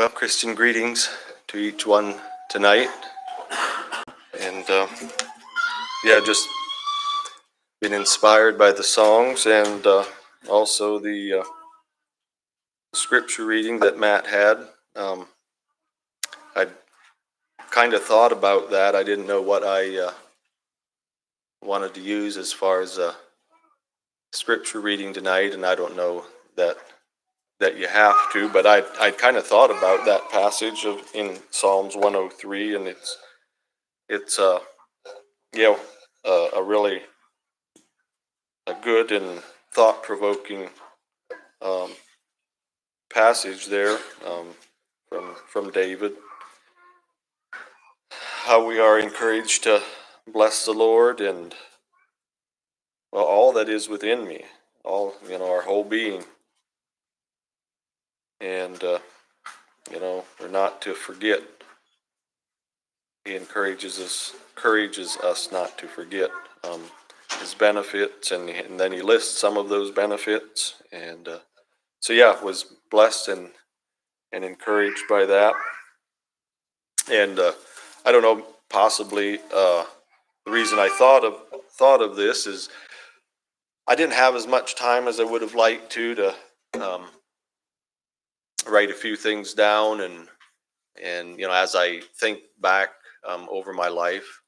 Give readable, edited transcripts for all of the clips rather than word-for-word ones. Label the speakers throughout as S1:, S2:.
S1: Well, Christian greetings to each one tonight. And just been inspired by the songs and also the scripture reading that Matt had. I kind of thought about that. I didn't know what I wanted to use as far as scripture reading tonight, and I don't know that you have to, but I kind of thought about that passage in Psalms 103, and it's a really a good and thought-provoking passage there from David. How we are encouraged to bless the Lord and all that is within me, all our whole being, and we're not to forget. He encourages us not to forget his benefits, and then he lists some of those benefits, and was blessed and encouraged by that. And I don't know, possibly the reason I thought of this is I didn't have as much time as I would have liked to write a few things down, and as I think back over my life,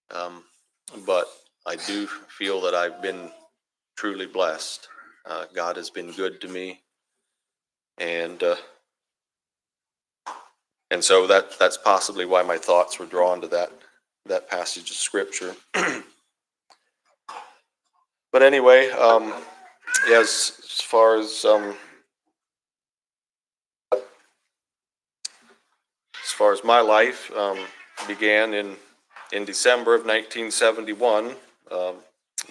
S1: but I do feel that I've been truly blessed. God has been good to me, and so that's possibly why my thoughts were drawn to that passage of scripture. But anyway, as far as my life began in December of 1971,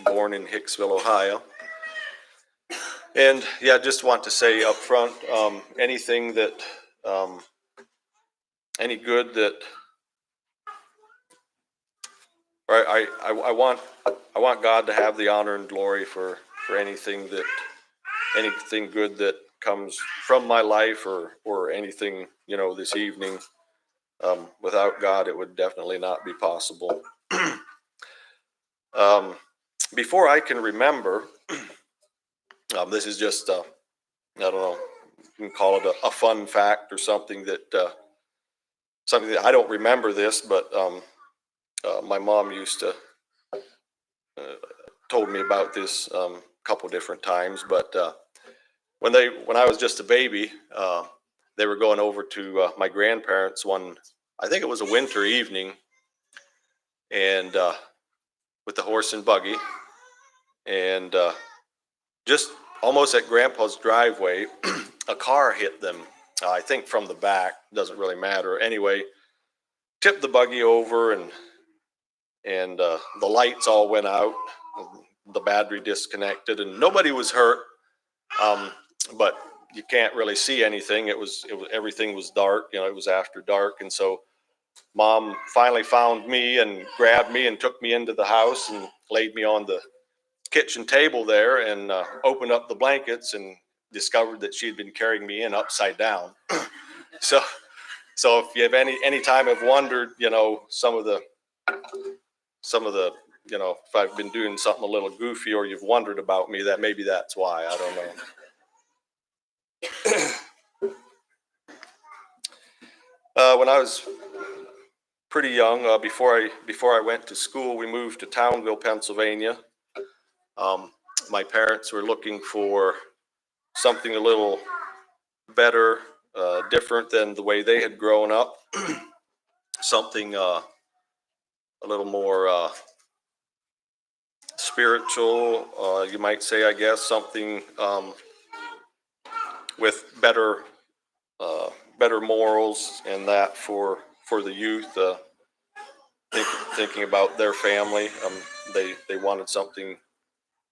S1: born in Hicksville, Ohio. And just want to say up front, anything that any good that I want God to have the honor and glory for anything good that comes from my life or anything this evening. Without God, it would definitely not be possible. Before I can remember, this is just I don't know, you can call it a fun fact or something that I don't remember this, but my mom used to told me about this a couple different times. But when I was just a baby, they were going over to my grandparents I think it was a winter evening, and with the horse and buggy, and just almost at Grandpa's driveway, a car hit them. I think from the back, doesn't really matter. Anyway, tipped the buggy over, and the lights all went out, the battery disconnected, and nobody was hurt. But you can't really see anything. It was everything was dark. It was after dark, and so Mom finally found me and grabbed me and took me into the house and laid me on the kitchen table there, and opened up the blankets and discovered that she'd been carrying me in upside down. So if you have any time have wondered, some of the if I've been doing something a little goofy, or you've wondered about me, that maybe that's why. I don't know. When I was pretty young, before I went to school, we moved to Townville, Pennsylvania. My parents were looking for something a little better, different than the way they had grown up. Something a little more spiritual, you might say, I guess. Something with better morals, and that for the youth. Thinking about their family, they wanted something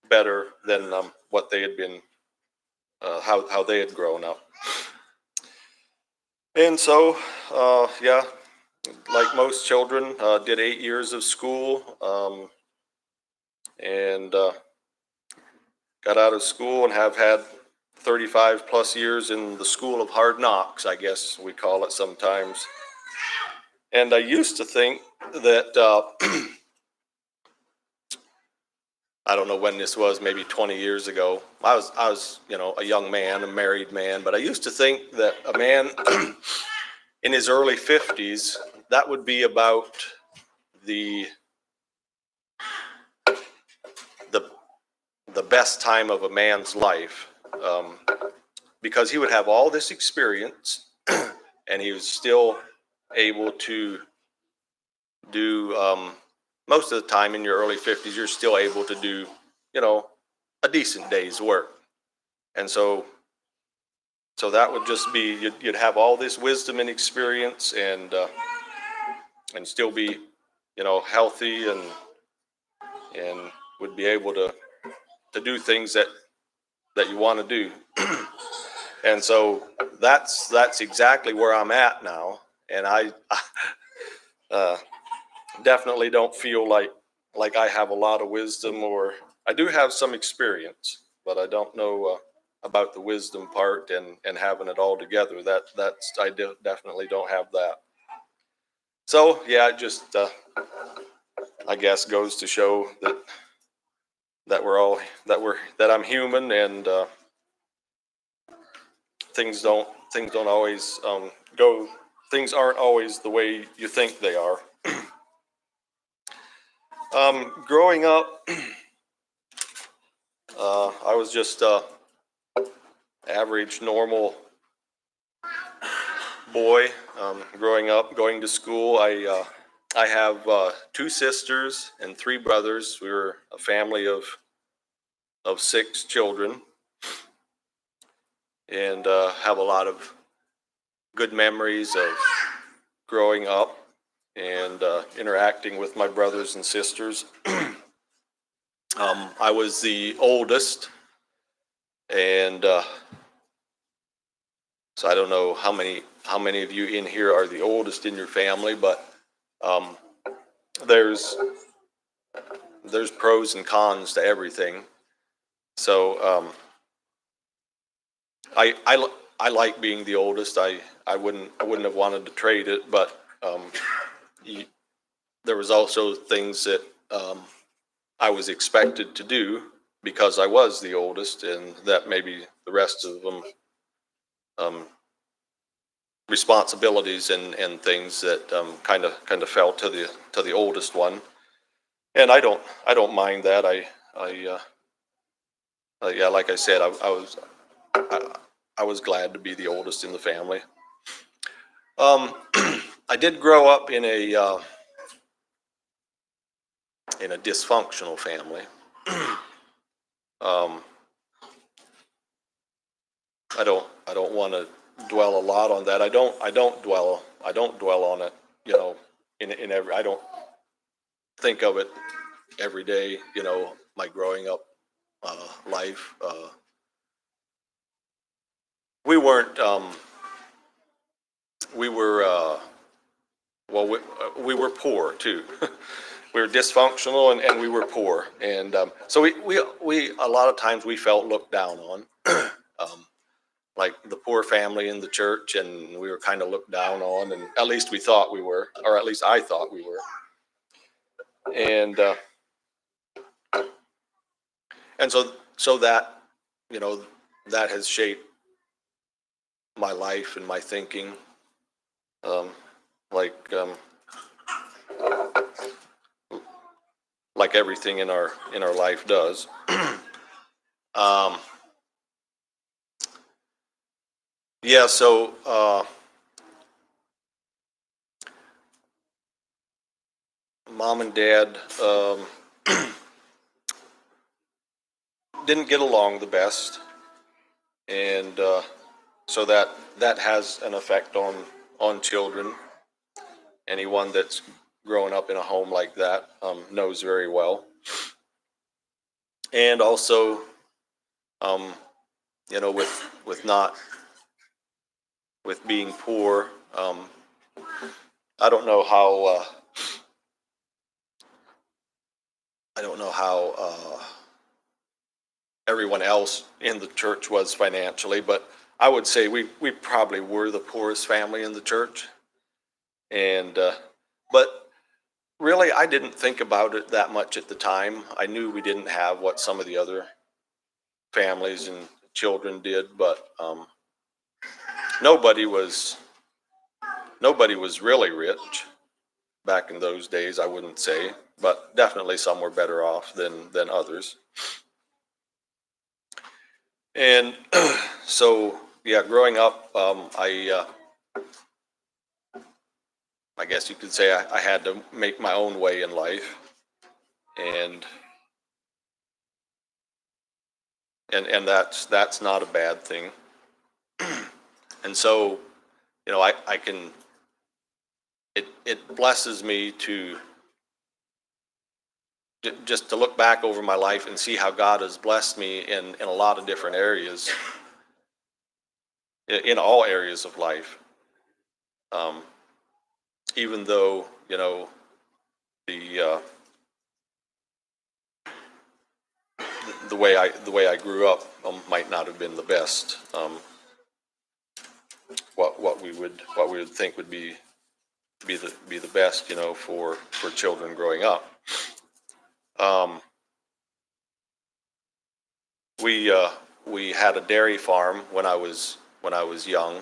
S1: better than what they had been, how they had grown up. And so, like most children, did 8 years of school, and got out of school and have had 35 plus years in the school of hard knocks, I guess we call it sometimes. And I used to think that, I don't know when this was, maybe 20 years ago. I was, a young man, a married man, but I used to think that a man in his early 50s, that would be about the the the best time of a man's life, because he would have all this experience, and he was still able to do, most of the time in your early 50s, you're still able to do, a decent day's work. And so that would just be, you'd have all this wisdom and experience, and still be, healthy, and would be able to do things that you want to do. And so that's exactly where I'm at now. And I uh, definitely don't feel like I have a lot of wisdom, or I do have some experience, but I don't know about the wisdom part and having it all together. Definitely don't have that. So yeah, it just I guess goes to show that I'm human, and things don't always go. Things aren't always the way you think they are. Growing up, I was just average, normal boy. Growing up, going to school, I have two sisters and three brothers. We were a family of six children, and have a lot of good memories of growing up and interacting with my brothers and sisters. I was the oldest, and so I don't know how many of you in here are the oldest in your family, but um, there's pros and cons to everything. So I like being the oldest. I wouldn't have wanted to trade it, but there was also things that I was expected to do because I was the oldest, and that maybe the rest of them, responsibilities and things that kind of fell to the oldest one. And I don't mind that. Yeah, like I said, I was glad to be the oldest in the family. Um, I did grow up in a dysfunctional family. um, I don't want to dwell a lot on that. I don't dwell on it. In every, I don't think of it every day. My growing up life. We weren't. We were. Well, we were poor too. We were dysfunctional, and we were poor, and so we a lot of times we felt looked down on. um, like the poor family in the church, and we were kind of looked down on, and at least we thought we were, or at least I thought we were. And so that, you know that has shaped my life and my thinking, um, like um, like everything in our life does. um, yeah, so mom and dad didn't get along the best, and so that has an effect on children. Anyone that's grown up in a home like that knows very well. And also, um, with not with being poor, I don't know how I don't know how everyone else in the church was financially, but I would say we probably were the poorest family in the church. And but really, I didn't think about it that much at the time. I knew we didn't have what some of the other families and children did, but nobody was nobody was really rich back in those days. I wouldn't say, but definitely some were better off than others. And so yeah, growing up, I guess you could say I had to make my own way in life, and and that's not a bad thing. And so, I can, it blesses me to just to look back over my life and see how God has blessed me in a lot of different areas, in all areas of life. Um, Even though, the the way I grew up might not have been the best. What we would think would be the best, for children growing up. Um, we had a dairy farm when I was young,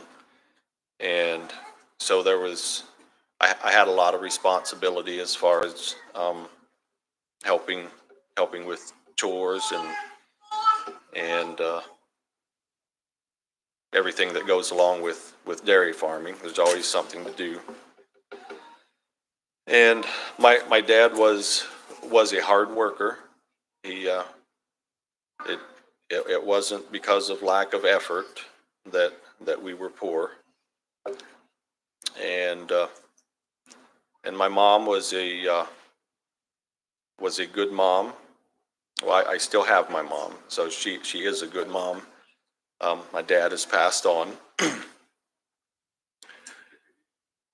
S1: and so I had a lot of responsibility as far as helping helping with chores and everything that goes along with dairy farming. There's always something to do. And my dad was a hard worker. He it, it wasn't because of lack of effort that we were poor. And and my mom was a good mom. Well, I still have my mom, so she is a good mom. My dad has passed on,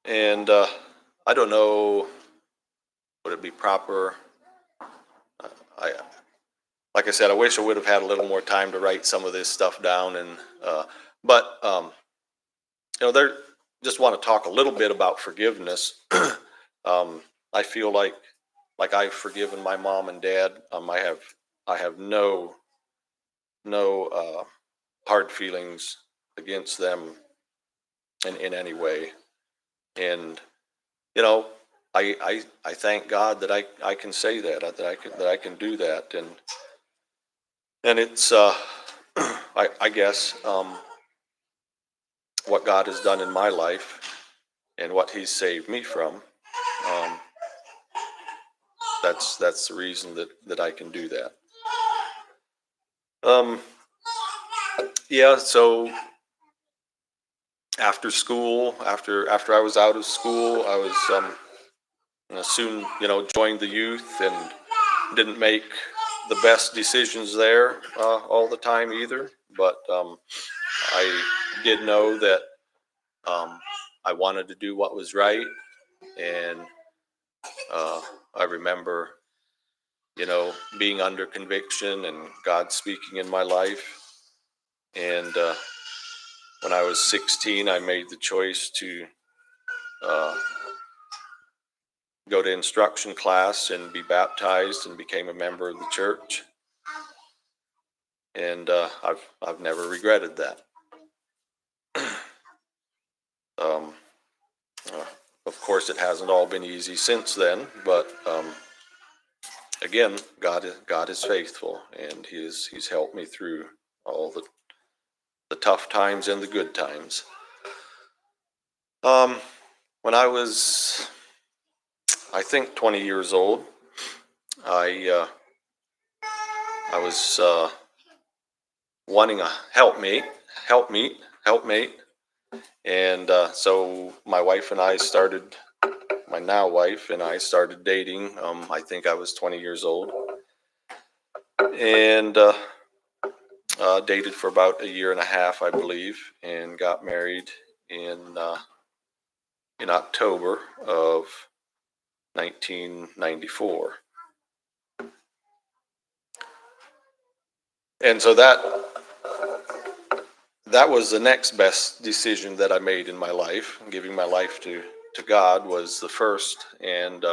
S1: and I don't know, would it be proper? I Like I said, I wish I would have had a little more time to write some of this stuff down, and but there, just want to talk a little bit about forgiveness. I feel like I've forgiven my mom and dad. I have no hard feelings against them in any way. And you know I thank God that I can say that I can do that. And it's I guess what God has done in my life and what He's saved me from. um, that's the reason that I can do that. um, yeah, so after school, after I was out of school, I was soon, joined the youth, and didn't make the best decisions there all the time either. But I did know that I wanted to do what was right. And I remember, being under conviction and God speaking in my life. And when I was 16, I made the choice to uh, go to instruction class and be baptized, and became a member of the church. And I've never regretted that. Um, uh, of course, it hasn't all been easy since then, but again, God is faithful, and He's helped me through all the tough times and the good times. Um, when I was, I think, 20 years old, I I was wanting a helpmate, and so my now wife and I started dating. I think I was 20 years old, and dated for about a year and a half, I believe, and got married in October of 1994. And so that was the next best decision that I made in my life. Giving my life to God was the first. And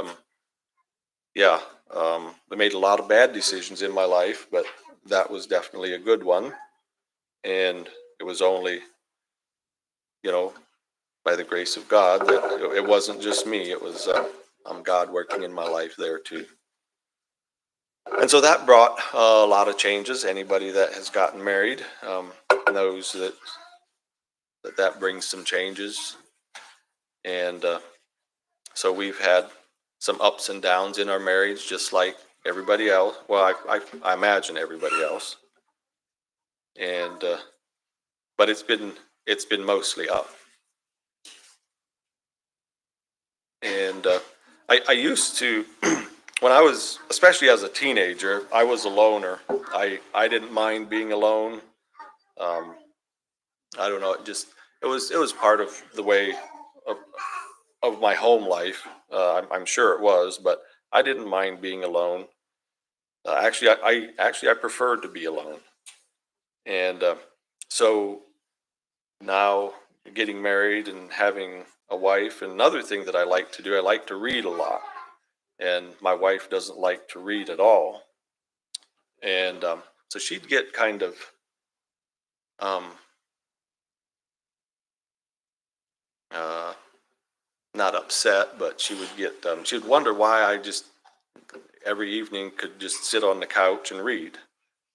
S1: yeah, I made a lot of bad decisions in my life, but that was definitely a good one. And it was only, you know, by the grace of God that it wasn't just me. It was God working in my life there too. And so that brought a lot of changes. Anybody that has gotten married knows that brings some changes. And so we've had some ups and downs in our marriage, just like everybody else. Well, I imagine everybody else. And but it's been mostly up. And I used to, when I was, especially as a teenager, I was a loner. I didn't mind being alone. Um, I don't know. It was part of the way of, of my home life. I'm sure it was, but I didn't mind being alone. Actually I preferred to be alone. And so now getting married and having a wife, and another thing that I like to do, I like to read a lot. And my wife doesn't like to read at all. And so she'd get kind of um, uh, not upset, but she would wonder why I just every evening could just sit on the couch and read.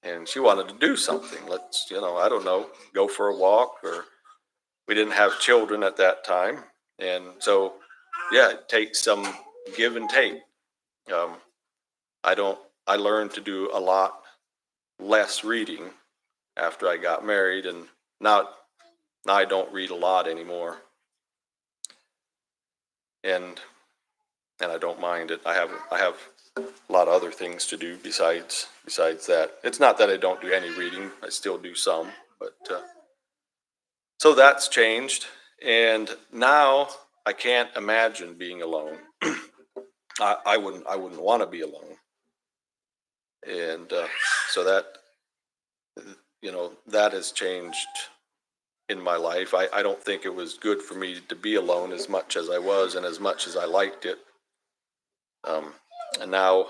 S1: And she wanted to do something. Let's, I don't know, go for a walk. Or we didn't have children at that time. And so, yeah, it takes some give and take. Um, I don't, I learned to do a lot less reading after I got married. And now, now I don't read a lot anymore. And I don't mind it. I have a lot of other things to do besides that. It's not that I don't do any reading. I still do some, but so that's changed. And now I can't imagine being alone. I wouldn't want to be alone. And so that has changed in my life. I don't think it was good for me to be alone as much as I was and as much as I liked it. And now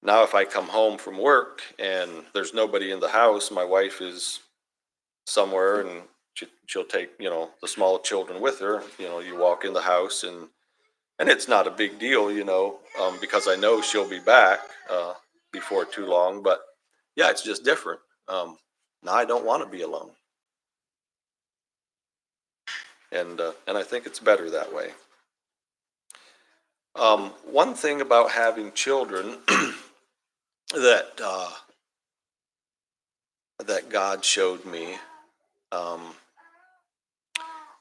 S1: if I come home from work and there's nobody in the house, my wife is somewhere, and she'll take, the small children with her. You walk in the house, and it's not a big deal, because I know she'll be back before too long. But yeah, it's just different. Now I don't want to be alone. And I think it's better that way. One thing about having children that that God showed me, um,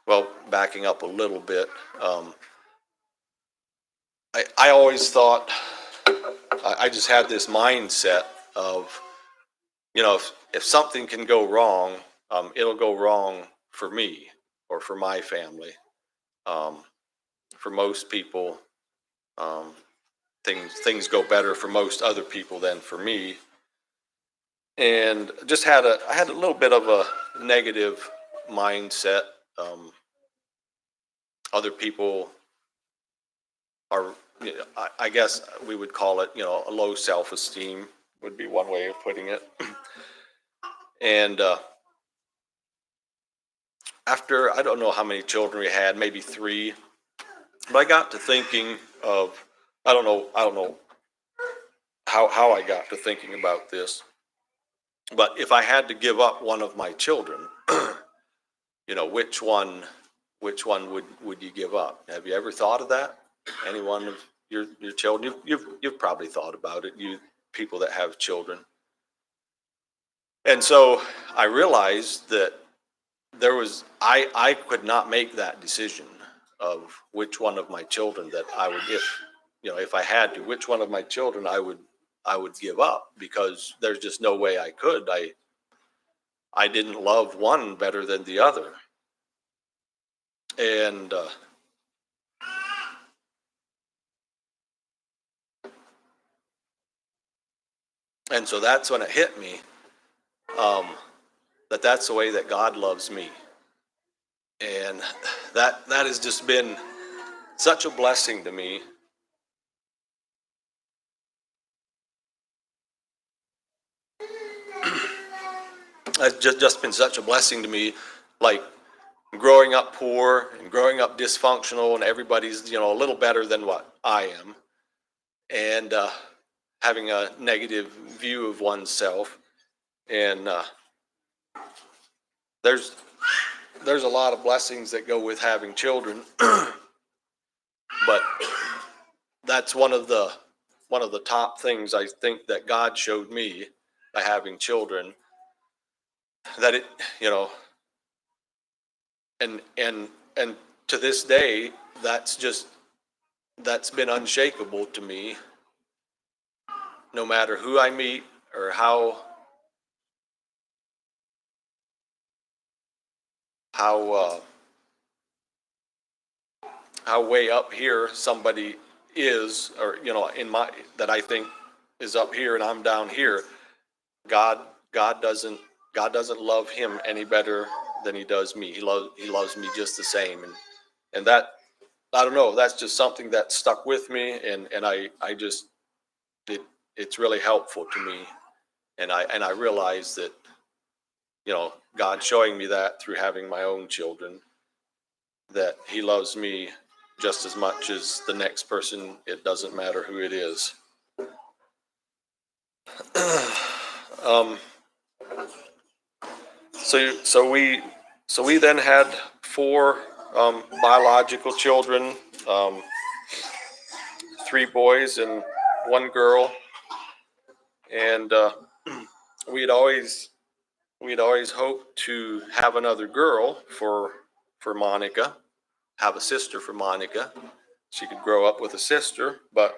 S1: well, backing up a little bit, I always thought, I just had this mindset of, if something can go wrong, it'll go wrong for me or for my family. Um, for most people, um, things go better for most other people than for me. And I had a little bit of a negative mindset. Um, Other people are, I guess we would call it, a low self-esteem would be one way of putting it. And after, I don't know how many children we had, maybe three, but I got to thinking of, I don't know how I got to thinking about this, but if I had to give up one of my children, which one would you give up? Have you ever thought of that? Any one of your children? You've probably thought about it. You people that have children. And so I realized that I could not make that decision of which one of my children that I would, if I had to, which one of my children I would give up, because there's just no way I could. I didn't love one better than the other. And so that's when it hit me. that's the way that God loves me. And that has just been such a blessing to me. It's just been such a blessing to me, like growing up poor and growing up dysfunctional, and everybody's a little better than what I am, and having a negative view of oneself. And there's a lot of blessings that go with having children, but that's one of the top things I think that God showed me by having children, that it and to this day, that's been unshakable to me, no matter who I meet or how way up here somebody is, or in my that I think is up here and I'm down here. God God doesn't love him any better than he does me. He loves me just the same, and that, I don't know, that's just something that stuck with me, and I just it's really helpful to me, and I realize that God showing me that through having my own children, that he loves me just as much as the next person. It doesn't matter who it is. um, so we then had four biological children, um, three boys and one girl, and we'd always hoped to have another girl for Monica, have a sister for Monica. She could grow up with a sister, but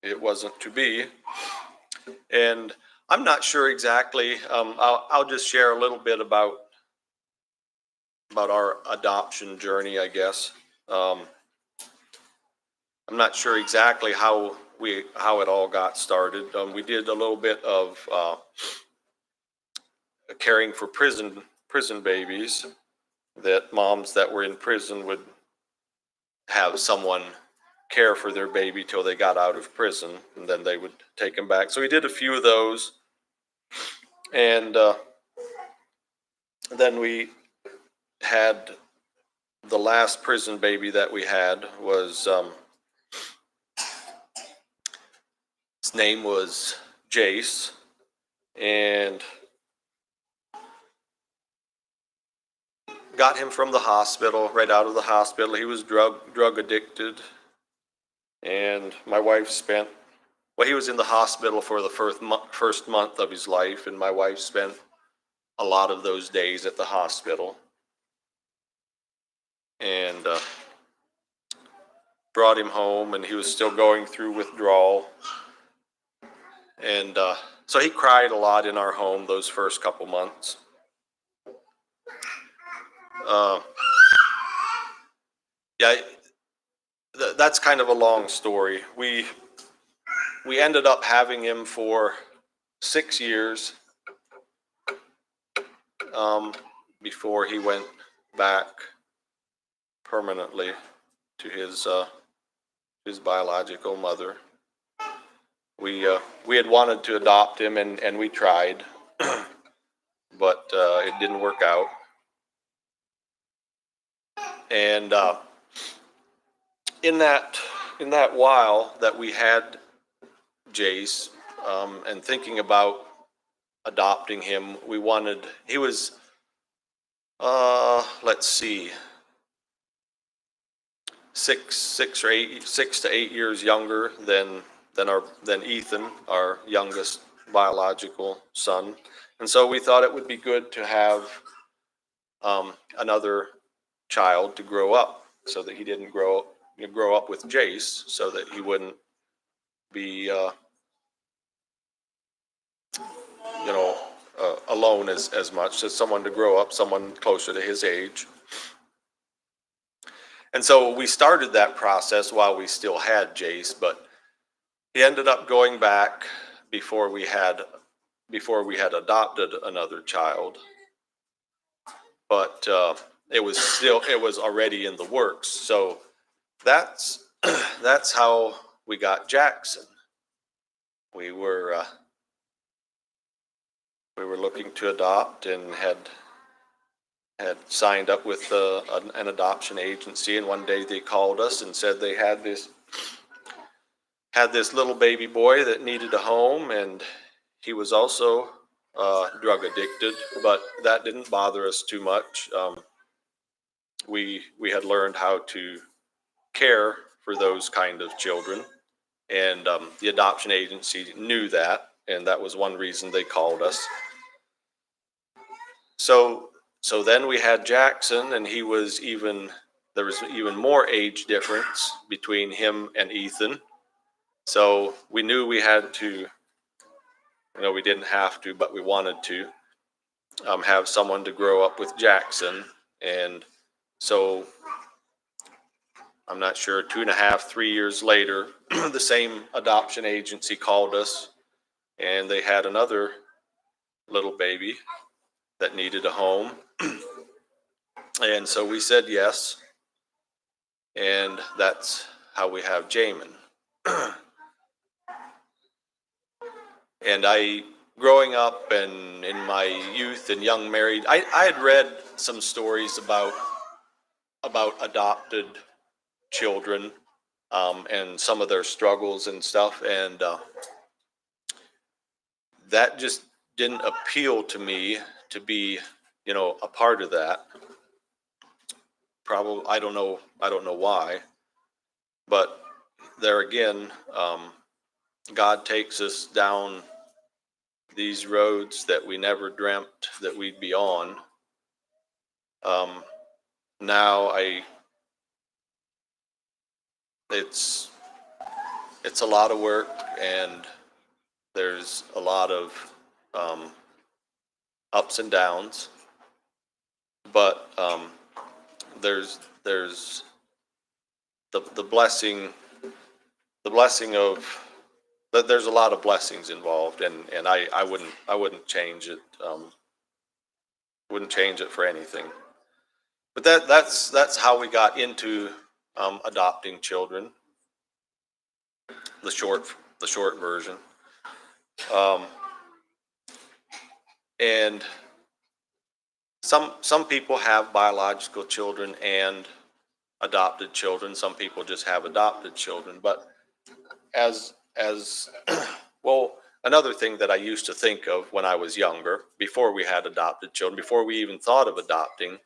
S1: it wasn't to be. And I'm not sure exactly. I'll just share a little bit about our adoption journey, I guess. I'm not sure exactly how it all got started. We did a little bit of caring for prison babies, that moms that were in prison would have someone care for their baby till they got out of prison, and then they would take them back. So we did a few of those, and then we had the last prison baby that we had was his name was Jace, and got him from the hospital, right out of the hospital. He was drug addicted, and my wife spent, well, he was in the hospital for the first month of his life, and my wife spent a lot of those days at the hospital, and brought him home, and he was still going through withdrawal, and so he cried a lot in our home those first couple months. Yeah, that's kind of a long story. We ended up having him for 6 years before he went back permanently to his biological mother. We had wanted to adopt him, and we tried, but it didn't work out. And in that while that we had Jace, and thinking about adopting him, he was let's see, 6 to 8 years younger than Ethan, our youngest biological son, and so we thought it would be good to have another child to grow up, so that he didn't grow up with Jace, so that he wouldn't be alone as much, as someone to grow up, someone closer to his age. And so we started that process while we still had Jace, but he ended up going back before we had before we had adopted another child, but it was already in the works. So that's that's how we got Jackson. We were uh, we were looking to adopt and had signed up with an adoption agency, and one day they called us and said they had this little baby boy that needed a home, and he was also drug addicted, but that didn't bother us too much. We had learned how to care for those kind of children, and the adoption agency knew that, and that was one reason they called us. So so then we had Jackson, and there was even more age difference between him and Ethan. So we knew we had to, we didn't have to, but we wanted to have someone to grow up with Jackson. And so I'm not sure, 2.5, 3 years later, the same adoption agency called us, and they had another little baby that needed a home. And so we said yes, and that's how we have Jamin. And growing up and in my youth and young married, I had read some stories about adopted children, and some of their struggles and stuff, and that just didn't appeal to me to be, a part of that. Probably, I don't know why, but there again, God takes us down these roads that we never dreamt that we'd be on. Now it's a lot of work, and there's a lot of ups and downs, but there's the blessing of that. There's a lot of blessings involved, and I wouldn't change it. Wouldn't change it for anything. But that's how we got into adopting children. The short version. Um, and some people have biological children and adopted children. Some people just have adopted children. But as well, another thing that I used to think of when I was younger, before we had adopted children, before we even thought of adopting,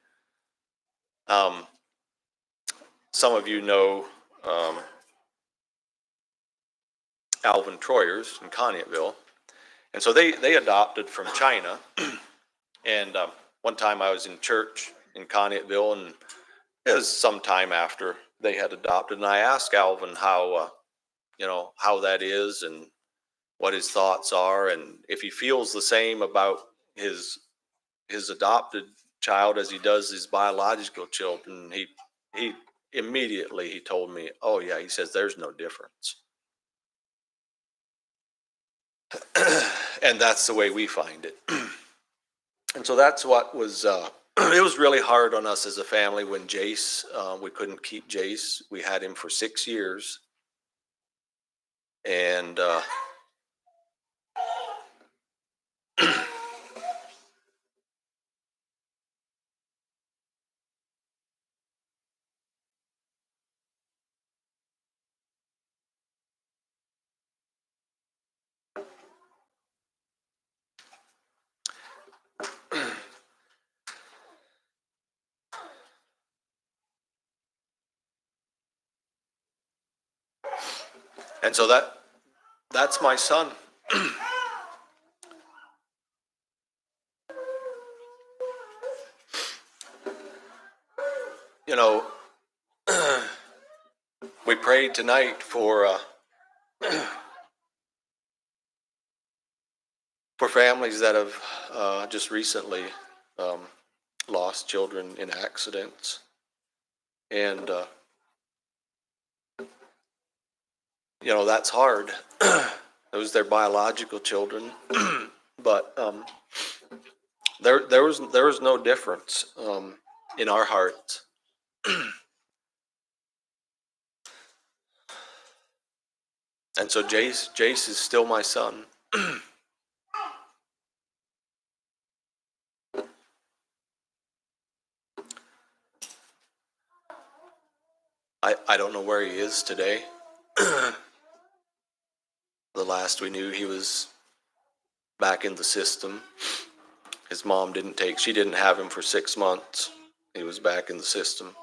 S1: some of you know Alvin Troyers in Conneautville, and so they adopted from China. And one time I was in church in Conneautville, and it was some time after they had adopted, and I asked Alvin how that is and what his thoughts are, and if he feels the same about his adopted child as he does his biological children. He immediately he told me, "Oh yeah," he says, "there's no difference." And that's the way we find it. And so that's what was it was really hard on us as a family when Jace, we couldn't keep Jace. We had him for 6 years, and so that's my son. You know, we prayed tonight for families that have just recently lost children in accidents, and that's hard. Those are their biological children, but there was no difference in our hearts. And so Jace is still my son. I don't know where he is today. The last we knew, he was back in the system. His mom she didn't have him for 6 months. He was back in the system.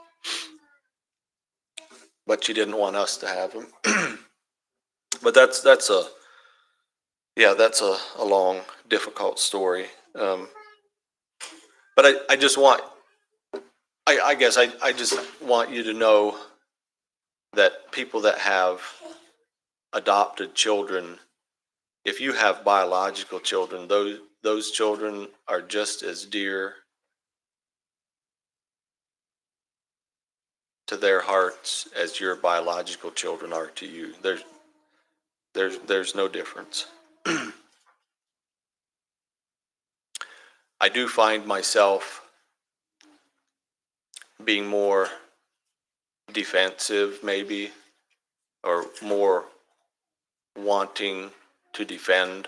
S1: But she didn't want us to have him. But that's a long, difficult story. But I just want, I guess I just want you to know that people that have adopted children, if you have biological children, those children are just as dear to their hearts as your biological children are to you. There's no difference. I do find myself being more defensive, maybe, or more wanting to defend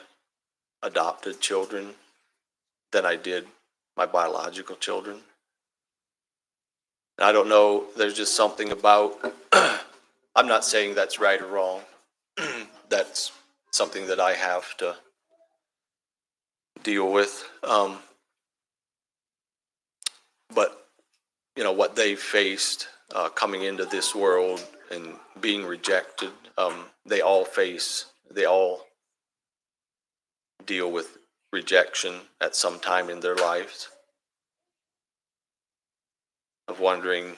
S1: adopted children than I did my biological children. And I don't know, there's just something about, I'm not saying that's right or wrong. That's something that I have to deal with. But what they faced coming into this world and being rejected, they all deal with rejection at some time in their lives, of wondering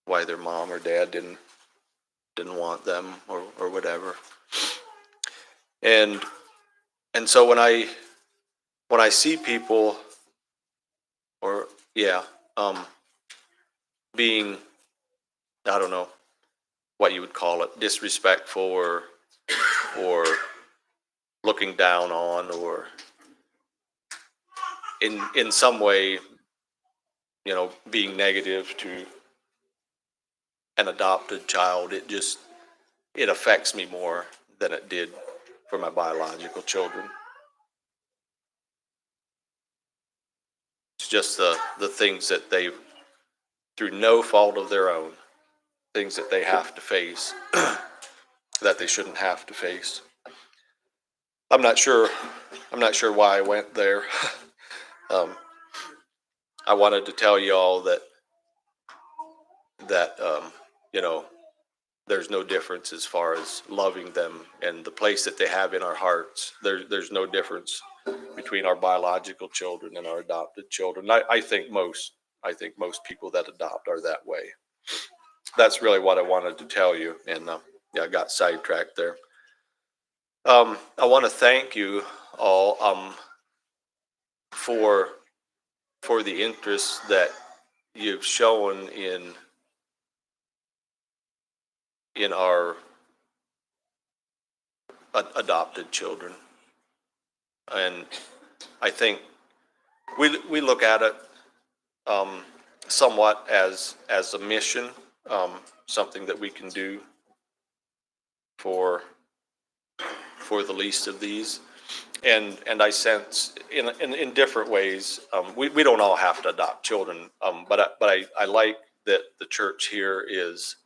S1: why their mom or dad didn't want them or whatever. And so when I see people, or being, I don't know what you would call it, disrespectful or looking down on, or in some way, being negative to an adopted child, it affects me more than it did for my biological children. It's just the things that they, through no fault of their own, things that they have to face that they shouldn't have to face. I'm not sure why I went there. I wanted to tell you all that there's no difference as far as loving them and the place that they have in our hearts. There's no difference between our biological children and our adopted children. I think most people that adopt are that way. That's really what I wanted to tell you, and I got sidetracked there. I want to thank you all for the interest that you've shown in our adopted children. And I think we look at it somewhat as a mission, something that we can do for the least of these. And I sense in different ways, we don't all have to adopt children, but I like that the church here is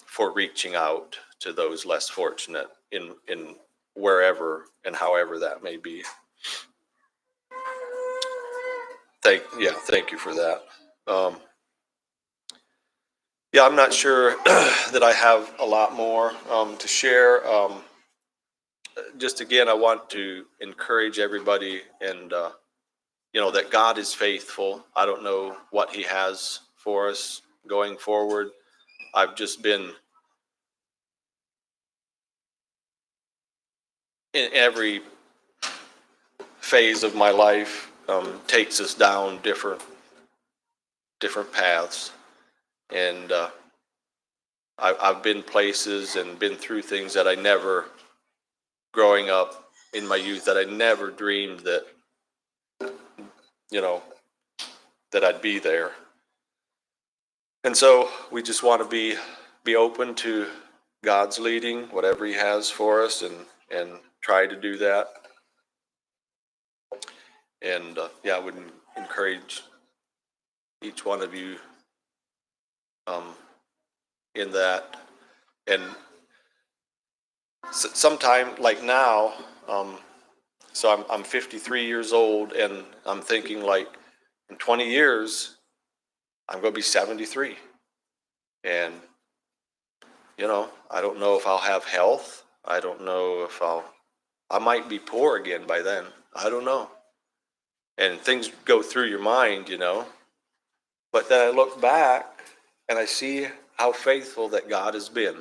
S1: for reaching out to those less fortunate in wherever and however that may be. Thank you for that. I'm not sure that I have a lot more to share. Just again, I want to encourage everybody, and that God is faithful. I don't know what He has for us going forward. I've just been in every phase of my life takes us down different paths, and I've been places and been through things that I never, growing up in my youth, that I never dreamed that, you know, that I'd be there. And so we just want to be open to God's leading, whatever He has for us, and try to do that. And yeah, I would encourage each one of you in that. And sometime like now, so I'm 53 years old, and I'm thinking like in 20 years, I'm going to be 73. And, I don't know if I'll have health. I don't know if I might be poor again by then. I don't know. And things go through your mind, But then I look back and I see how faithful that God has been.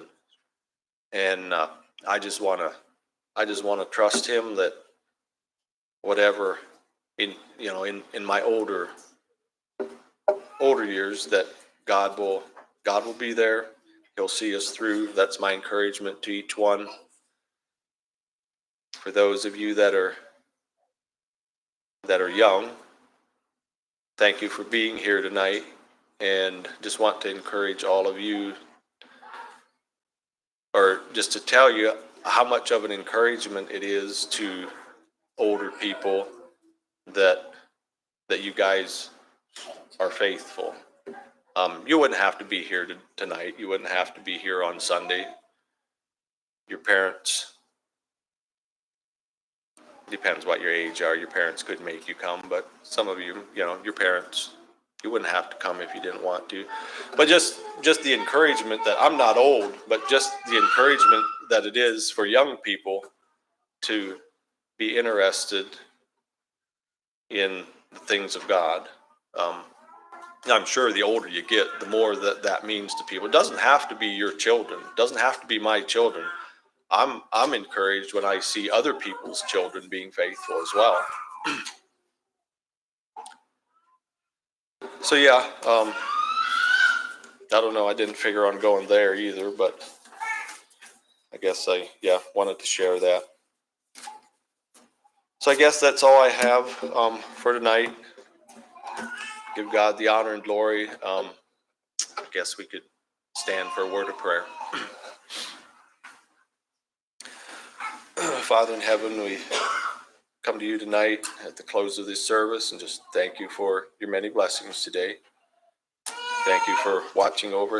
S1: And I just want to trust Him that whatever in my older years, that God will be there. He'll see us through. That's my encouragement to each one. For those of you that are young, thank you for being here tonight, and just want to encourage all of you, or just to tell you how much of an encouragement it is to older people that you guys are faithful. You wouldn't have to be here tonight. You wouldn't have to be here on Sunday. Your parents, depends what your age are. Your parents could make you come, but some of you, your parents, you wouldn't have to come if you didn't want to. But just the encouragement that I'm not old, but just the encouragement that it is for young people to be interested in the things of God. I'm sure the older you get, the more that means to people. It doesn't have to be your children. It doesn't have to be my children. I'm encouraged when I see other people's children being faithful as well. So yeah, I don't know. I didn't figure on going there either, but I guess I wanted to share that. So I guess that's all I have for tonight. Give God the honor and glory. I guess we could stand for a word of prayer. Father in heaven, we come to you tonight at the close of this service and just thank you for your many blessings today. Thank you for watching over us.